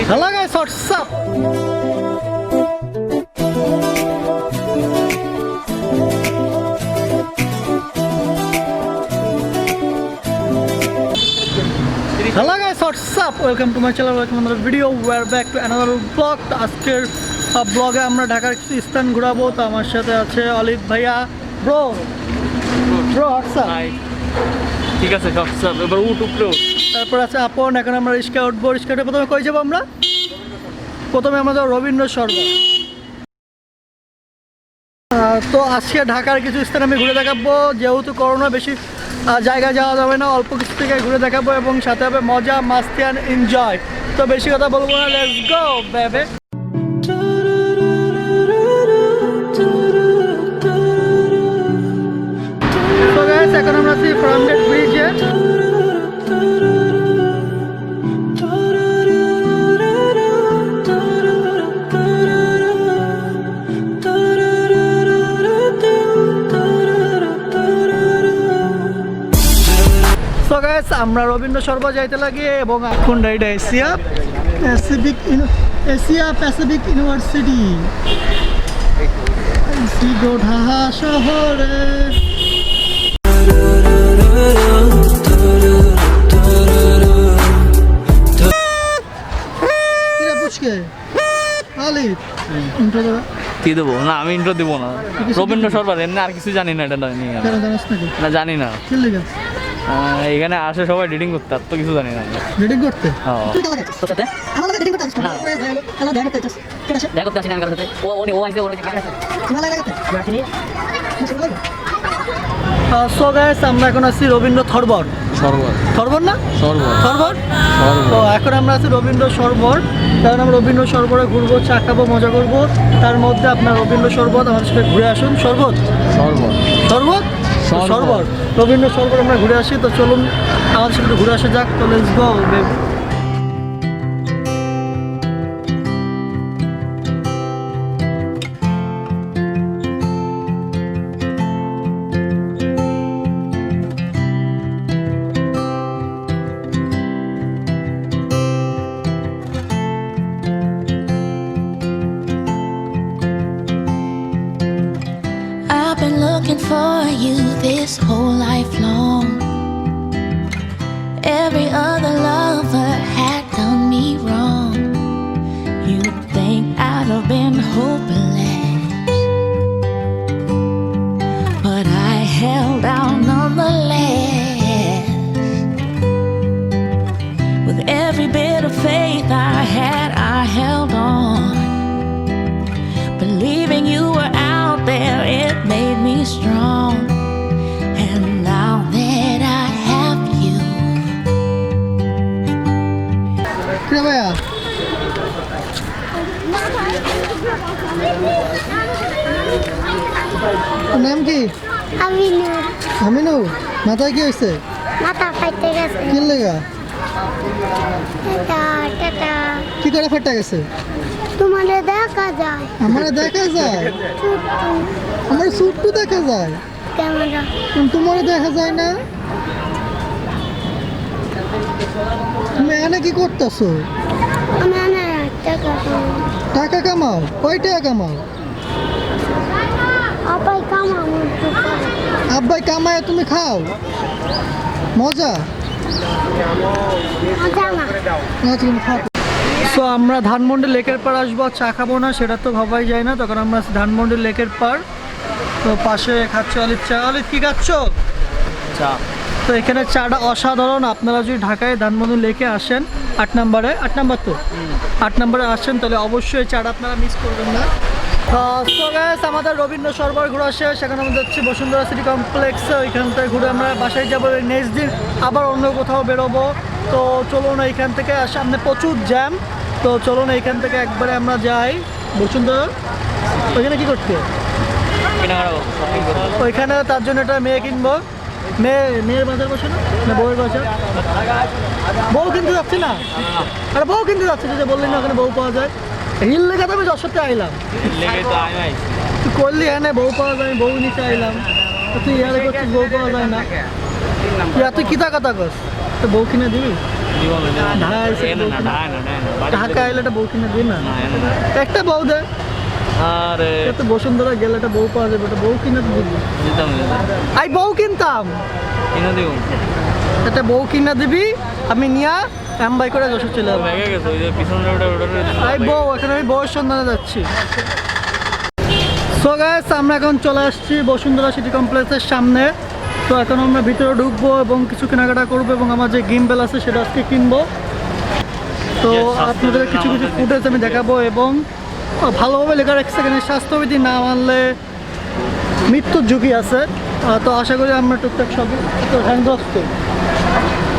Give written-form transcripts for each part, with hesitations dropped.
Hello guys, what's up? Hello guys, what's up? Welcome to my channel, welcome to another video. We're back to another vlog. আজকের ব্লগে আমরা ঢাকার কিছু স্থান ঘোরাবো। তো আমার সাথে আছে অলিভ ভাইয়া। Bro what's up? ঠিক আছে what's up? এবার উপরে তারপর আছে আপন। এখন আমরা রিস্কা উঠবো। রিস্কাতে প্রথমে কই যাবো আমরা? প্রথমে আমরা যাবো রবীন্দ্র সরোবর। তো আজকে ঢাকার কিছু স্থান আমি ঘুরে দেখাবো। যেহেতু করোনা বেশি জায়গায় যাওয়া যাবে না, অল্প কিছু থেকে ঘুরে দেখাবো এবং সাথে হবে মজা মাস্তি অ্যান্ড এনজয়। তো বেশি কথা বলবো না, লেটস গো বেবি। তো গাইস, এখন আমরা আছি ফ্রন্টেড ব্রিজে। আমরা রবীন্দ্র সরোবর যাইতে লাগি এবং এখন এটা এশিয়া প্যাসিফিক ইউনিভার্সিটি ঢাকা শহরে। কি দেবো না, আমি ইন্ট্রো দেবো না। রবীন্দ্র সরোবর এমনি আর কিছু জানি না, এটা না জানি না। এখানে আসে সবাই রিডিং করতে, আর তো কিছু জানি না। রিডিং করতে সো গাইস, আমরা এখন আছি রবীন্দ্র সরোবর। সরোবর না সরোবর। তো এখন আমরা আছি রবীন্দ্র সরোবর। কারণ আমরা রবীন্দ্র সরোবরে ঘুরবো, চা খাবো, মজা করবো। তার মধ্যে আপনার রবীন্দ্র সরোবর আমাদের সাথে ঘুরে আসুন। সরবত রবীন্দ্র সরোবর আমরা ঘুরে আসি। তো চলুন আমাদের সাথে ঘুরে আসা যাক। তো let's go baby. Looking for you this whole life long. Every other lover had done me wrong. You'd think I'd have been hopeless, but I held out nonetheless. With every bit of faith I had, I held on, believing you were out there. It made me strong, and now that I have you. ভাইয়া নাম কি? আমিনু। মাথায় কি হয়েছে? মাথা ফাইটে গেছে। কি লেগা? টাটা। কি করে ফাটা গেছে? তোমারে দেখা যায়। আমারে দেখা যায়? আমার সুট্টু দেখা যায়। ক্যামেরা। তোমারে দেখা যায় না? তুমি এখানে কি করতেছো? আমি না টাকা কামাও। টাকা কামাও? কয় টাকা কামাও? আব্বাই কামাও। আব্বাই কামায় তুমি খাও? মজা না তুমি খাও। তো আমরা ধানমন্ডি লেকের পার আসবো, চা খাবো না সেটা তো ভাবাই যায় না। তখন আমরা ধানমন্ডি লেকের পার। তো পাশে খাচ্ছ অলিভ চা। অলিভ কি খাচ্ছ? চা। তো এখানে চাটা অসাধারণ। আপনারা যদি ঢাকায় ধানমন্ডি লেকে আসেন 8 নম্বরে আসেন, তাহলে অবশ্যই চাটা আপনারা মিস করবেন না। তো গাইস, আমাদের রবীন্দ্র সরোবর ঘোরা শেষ। সেখানে আমরা যাচ্ছি বসুন্ধরা সিটি কমপ্লেক্সে। ওইখান থেকে ঘুরে আমরা বাসায় যাবো। নেক্সট দিন আবার অন্য কোথাও বেরোবো। তো চলুন এইখান থেকে সামনে প্রচুর জ্যাম। তো চলুন এইখান থেকে একবারে আমরা যাই বসুন্ধরা। ওইখানে কি করতে? ওইখানে তার জন্য একটা মেয়ে কিনবো। মেয়ের বাজার বসে না বউয়ের বাজার? বউ কিনতে যাচ্ছি না? আরে বউ কিনতে যাচ্ছি, যে বললেন না ওখানে বউ পাওয়া যায়। হিল লেগে তো আমি যশোরতে আইলাম। তুই করলি হ্যাঁ বউ পাওয়া যায়, বউ নিতে আইলাম। তুই ইয়ারে করছিস বউ পাওয়া যায় না। তুই এত কিতা কথা কস? তো বউ কিনে দিবি? দিব না ঢাই সে না না ঢাই না বাড়ি ঢাকা এলে একটা বউ কিনে দিন না না এনে না। একটা বউ দে আরে তো বসুন্ধরা গেলে একটা বউ পাওয়া যাবে একটা বউ কিনে দিবি দিতাম আই বউ কিনতাম কিনে দিব একটা বউ কিনে দিবি আমি নিয়া এমবাই করে যশোর চলে যাবো ভেঙে গেছে ওই যে পিছনে ওটা আই বউ এখন আমি বউয়ের সন্ধানে যাচ্ছি সো গাইস আমরা এখন চলে আসছি বসুন্ধরা সিটি কমপ্লেক্সের সামনে তো এখন আমরা ভিতরে ঢুকবো এবং কিছু কেনাকাটা করবো এবং আমার যে গিম্বেল আছে সেটা আজকে কিনবো তো আপনাদের কিছু কিছু ফুটেজ আমি দেখাবো এবং ভালোভাবে লেখা রাখছে এখানে স্বাস্থ্যবিধি না মানলে মৃত্যুর ঝুঁকি আছে তো আশা করি আমরা টুকটাক সব তো হ্যান্ডওয়াশ করি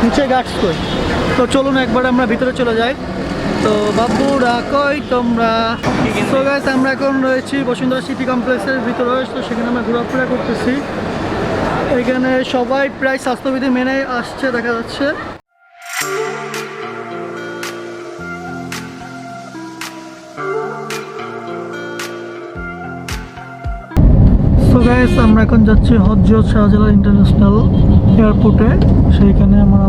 নিচে গার্ডস করি তো চলুন একবার আমরা ভিতরে চলে যাই তো বাবুরা কই তোমরা সো গাইস আমরা এখন রয়েছি বসুন্ধরা সিটি কমপ্লেক্সের ভিতরে তো সেখানে আমরা ঘোরাফেরা করতেছি এখানে সবাই প্রায় স্বাস্থ্যবিধি মেনে আসছে দেখা যাচ্ছে সো গাইস আমরা এখন যাচ্ছি হযরত শাহজালাল ইন্টারন্যাশনাল এয়ারপোর্টে সেইখানে আমার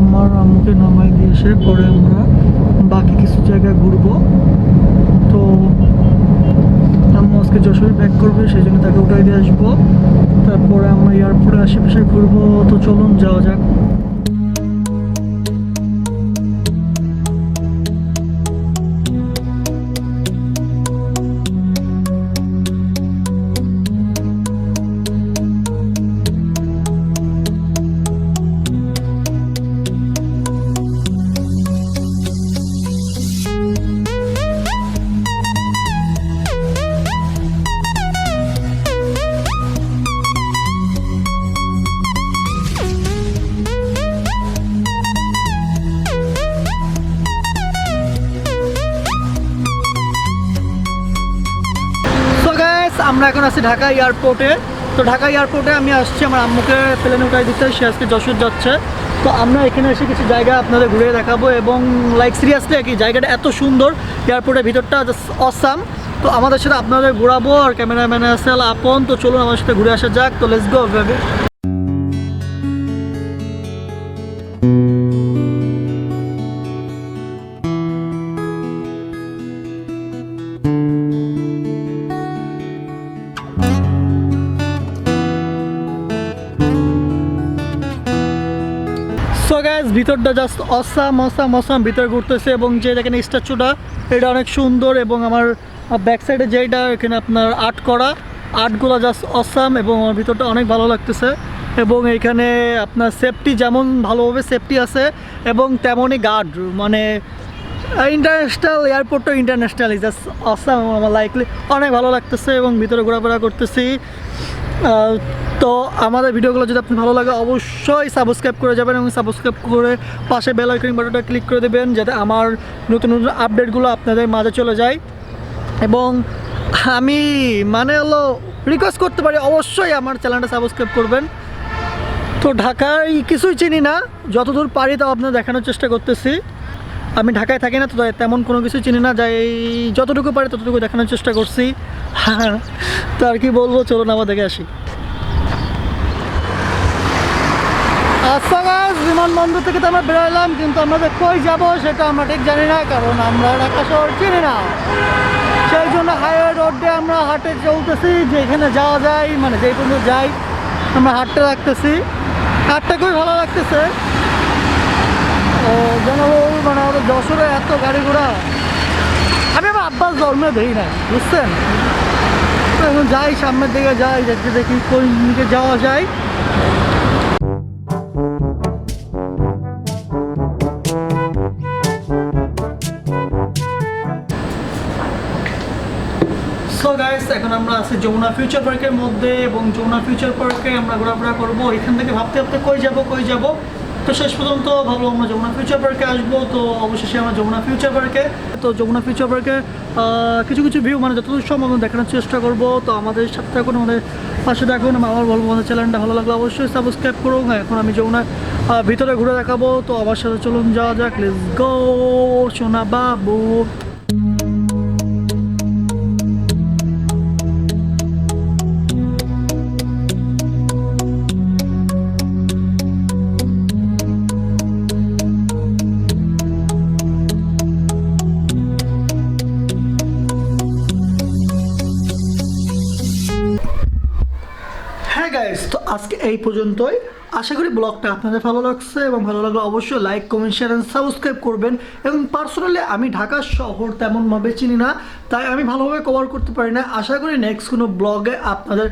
আম্মুকে নামাই দিয়ে এসে পরে আমরা বাকি কিছু জায়গায় ঘুরবো তো আম্মু আজকে যশোরে ব্যাক করবে সেই জন্য তাকে উঠাই দিয়ে আসবো তারপরে আমরা এয়ারপোর্টে আশেপাশে ঘুরবো তো চলুন যাওয়া যাক আমরা এখন আছি ঢাকা এয়ারপোর্টে তো ঢাকা এয়ারপোর্টে আমি আসছি আমার আম্মুকে প্লেনে উঠাই দিতে সে আজকে যশোর যাচ্ছে তো আমরা এখানে এসে কিছু জায়গা আপনাদের ঘুরে দেখাবো এবং লাইক সিরিয়াসলি কি জায়গাটা এত সুন্দর এয়ারপোর্টের ভিতরটা অসাম তো আমাদের সাথে আপনাদের ঘোরাবো আর ক্যামেরাম্যান আছে আপন তো চলুন আমার সাথে ঘুরে আসা যাক তো let's go baby so guys ভিতরটা জাস্ট অসাম ভিতরে ঘুরতেছে এবং যে দেখেন স্ট্যাচুটা এটা অনেক সুন্দর এবং আমার ব্যাক সাইডে যেটা এখানে আপনার আর্টগুলো জাস্ট অসাম এবং আমার ভিতরটা অনেক ভালো লাগতেছে এবং এইখানে আপনার সেফটি যেমন ভালোভাবে সেফটি আছে এবং তেমনই গার্ড মানে ইন্টারন্যাশনাল এয়ারপোর্টটা ইন্টারন্যাশনাল জাস্ট অসাম আমার লাইকলি অনেক ভালো লাগতেছে এবং ভিতরে ঘোরাফেরা করতেছি তো আমাদের ভিডিওগুলো যদি আপনার ভালো লাগে অবশ্যই সাবস্ক্রাইব করে যাবেন এবং সাবস্ক্রাইব করে পাশে বেল আইকন বাটনটা ক্লিক করে দেবেন যাতে আমার নতুন নতুন আপডেটগুলো আপনাদের মাঝে চলে যায় এবং আমি মানে হলো রিকোয়েস্ট করতে পারি অবশ্যই আমার চ্যানেলটা সাবস্ক্রাইব করবেন তো ঢাকায় কিছুই চিনি না যতদূর পারি তাও আপনাদের দেখানোর চেষ্টা করতেছি আমি ঢাকায় থাকি না তো তেমন কোনো কিছু চিনি না যাই যতটুকু পারি ততটুকু দেখানোর চেষ্টা করছি হ্যাঁ তো আর কি বলবো চলুন আবার দেখে আসি আচ্ছা গাইস বিমানবন্দর থেকে তো আমরা বেরোলাম কিন্তু আমরা যে কই যাবো সেটা আমরা ঠিক জানি না কারণ আমরা ঢাকা শহর চিনি না সেই জন্য হাইওয়ে রোড দিয়ে আমরা হাঁটে চলতেছি যেখানে যাওয়া যায় মানে যেই পর্যন্ত যাই আমরা হাঁটতে রাখতেছি হাঁটতে খুবই ভালো লাগতেছে জনবহুল মানে আমাদের যশোরে এত গাড়ি ঘোড়া আমি আমার আব্বাস জন্মে দেখি না বুঝছেন তো এখন যাই সামনের দিকে যাই দেখতে দেখি কোন দিকে যাওয়া যায় সো গাইস এখন আমরা আছি যমুনা ফিউচার পার্কের মধ্যে এবং যমুনা ফিউচার পার্কে আমরা ঘোরাফেরা করবো এখান থেকে ভাবতে ভাবতে কই যাব তো শেষ পর্যন্ত ভাবলো আমরা যমুনা ফিউচার পার্কে আসবো তো অবশেষে আমরা যমুনা ফিউচার পার্কে তো যমুনা ফিউচার পার্কে কিছু কিছু ভিউ মানে যতদূর সম্ভব দেখানোর চেষ্টা করবো তো আমাদের সাথে থাকুন আমাদের পাশে থাকুন আমার বলবো আমাদের চ্যানেলটা ভালো লাগলে অবশ্যই সাবস্ক্রাইব করুন এখন আমি যমুনা ভিতরে ঘুরে দেখাবো তো আমার সাথে চলুন যাওয়া যাক লেটস গো সোনা বাবু গাইস, তো আজকে এই পর্যন্তই। আশা করি ব্লগটা আপনাদের ভালো লাগছে এবং ভালো লাগলে অবশ্যই like, comment, share and subscribe করবেন। এবং পার্সোনালি আমি ঢাকা শহর তেমনভাবে চিনি না, তাই আমি ভালোভাবে কভার করতে পারি না। আশা করি নেক্সট কোনো ব্লগে আপনাদের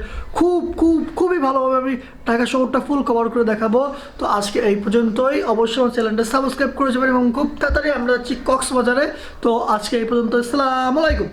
খুবই ভালোভাবে আমি ঢাকা শহরটা ফুল কভার করে দেখাবো। তো আজকে এই পর্যন্তই। অবশ্যই আমার চ্যানেলটা সাবস্ক্রাইব করে যাবেন এবং খুব তাড়াতাড়ি আমরা যাচ্ছি কক্সবাজারে। তো আজকে এই পর্যন্ত। আসসালামু আলাইকুম।